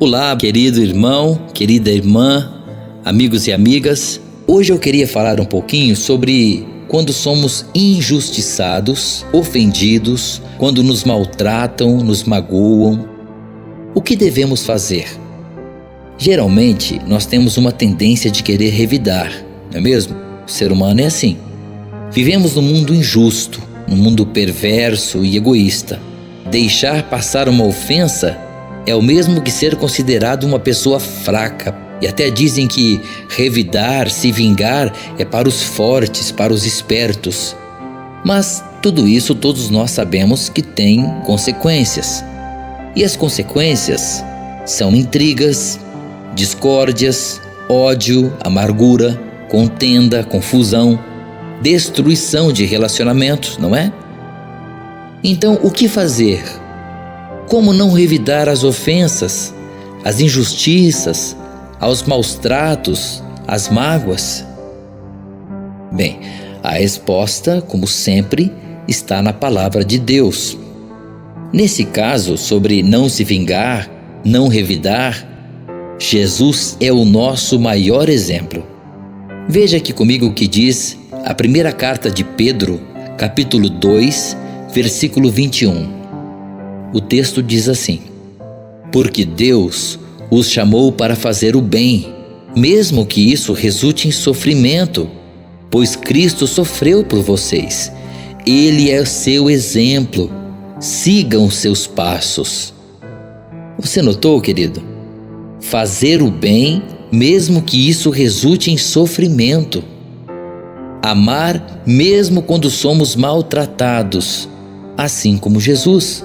Olá, querido irmão, querida irmã, amigos e amigas. Hoje eu queria falar um pouquinho sobre quando somos injustiçados, ofendidos, quando nos maltratam, nos magoam. O que devemos fazer? Geralmente, nós temos uma tendência de querer revidar, não é mesmo? O ser humano é assim. Vivemos num mundo injusto, num mundo perverso e egoísta. Deixar passar uma ofensa é o mesmo que ser considerado uma pessoa fraca. E até dizem que revidar, se vingar, é para os fortes, para os espertos. Mas tudo isso todos nós sabemos que tem consequências. E as consequências são intrigas, discórdias, ódio, amargura, contenda, confusão, destruição de relacionamentos, não é? Então, o que fazer? Como não revidar as ofensas, as injustiças, aos maus tratos, às mágoas? Bem, a resposta, como sempre, está na palavra de Deus. Nesse caso, sobre não se vingar, não revidar, Jesus é o nosso maior exemplo. Veja aqui comigo o que diz a primeira carta de Pedro, capítulo 2, versículo 21. O texto diz assim: porque Deus os chamou para fazer o bem, mesmo que isso resulte em sofrimento, pois Cristo sofreu por vocês. Ele é seu exemplo. Sigam seus passos. Você notou, querido? Fazer o bem, mesmo que isso resulte em sofrimento. Amar, mesmo quando somos maltratados, assim como Jesus.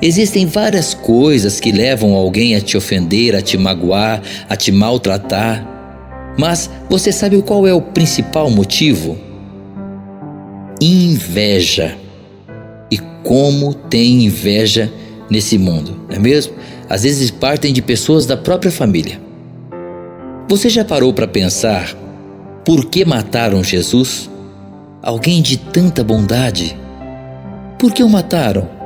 Existem várias coisas que levam alguém a te ofender, a te magoar, a te maltratar. Mas você sabe qual é o principal motivo? Inveja. E como tem inveja nesse mundo, não é mesmo? Às vezes partem de pessoas da própria família. Você já parou para pensar por que mataram Jesus? Alguém de tanta bondade. Por que o mataram?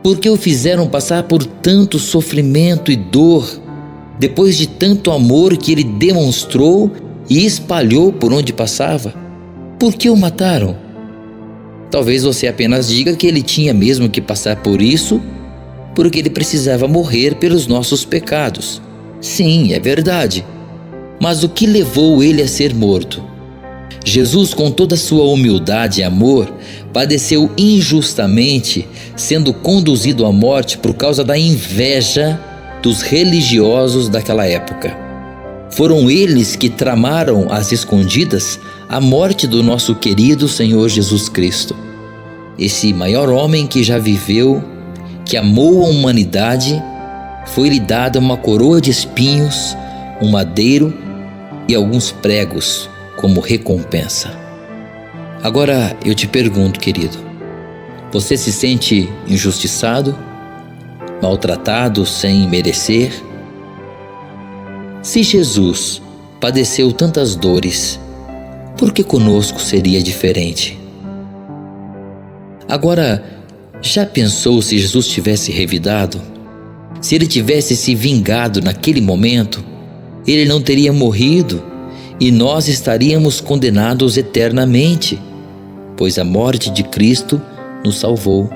Por que o fizeram passar por tanto sofrimento e dor, depois de tanto amor que ele demonstrou e espalhou por onde passava? Por que o mataram? Talvez você apenas diga que ele tinha mesmo que passar por isso, porque ele precisava morrer pelos nossos pecados. Sim, é verdade. Mas o que levou ele a ser morto? Jesus, com toda a sua humildade e amor, padeceu injustamente, sendo conduzido à morte por causa da inveja dos religiosos daquela época. Foram eles que tramaram às escondidas a morte do nosso querido Senhor Jesus Cristo. Esse maior homem que já viveu, que amou a humanidade, foi-lhe dada uma coroa de espinhos, um madeiro e alguns pregos como recompensa. Agora eu te pergunto, querido, você se sente injustiçado, maltratado sem merecer? Se Jesus padeceu tantas dores, por que conosco seria diferente? Agora, já pensou se Jesus tivesse revidado? Se ele tivesse se vingado naquele momento, ele não teria morrido e nós estaríamos condenados eternamente, pois a morte de Cristo nos salvou.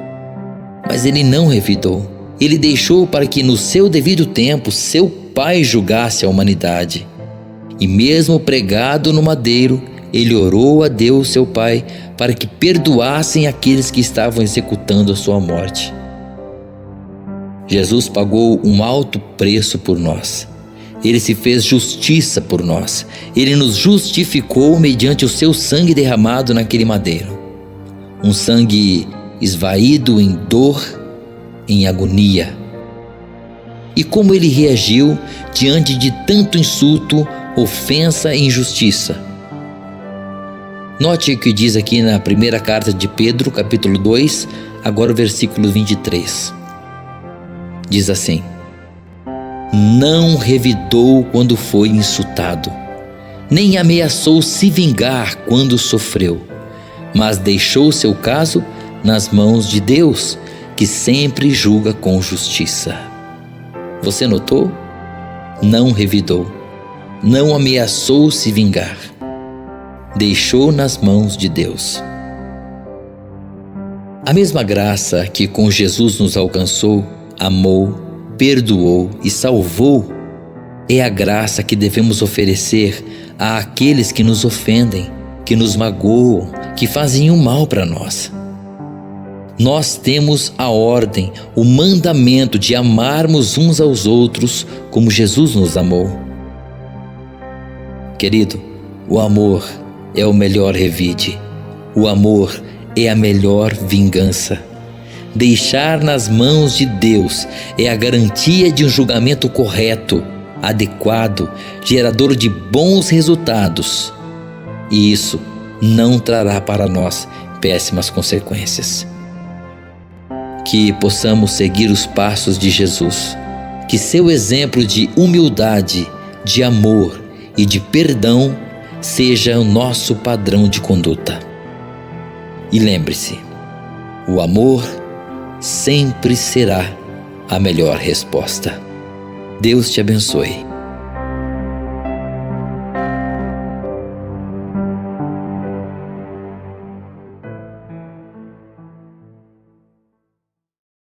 Mas ele não revidou. Ele deixou para que no seu devido tempo seu Pai julgasse a humanidade. E mesmo pregado no madeiro, ele orou a Deus, seu Pai, para que perdoassem aqueles que estavam executando a sua morte. Jesus pagou um alto preço por nós. Ele se fez justiça por nós. Ele nos justificou mediante o seu sangue derramado naquele madeiro. Um sangue esvaído em dor, em agonia. E como ele reagiu diante de tanto insulto, ofensa e injustiça? Note o que diz aqui na primeira carta de Pedro, capítulo 2, agora o versículo 23. Diz assim: não revidou quando foi insultado, nem ameaçou se vingar quando sofreu, mas deixou seu caso nas mãos de Deus, que sempre julga com justiça. Você notou? Não revidou, não ameaçou se vingar. Deixou nas mãos de Deus. A mesma graça que com Jesus nos alcançou, amou, perdoou e salvou, é a graça que devemos oferecer àqueles que nos ofendem, que nos magoam, que fazem o mal para nós. Nós temos a ordem, o mandamento de amarmos uns aos outros como Jesus nos amou. Querido, o amor é o melhor revide. O amor é a melhor vingança. Deixar nas mãos de Deus é a garantia de um julgamento correto, adequado, gerador de bons resultados. E isso não trará para nós péssimas consequências. Que possamos seguir os passos de Jesus, que seu exemplo de humildade, de amor e de perdão seja o nosso padrão de conduta. E lembre-se, o amor sempre será a melhor resposta. Deus te abençoe.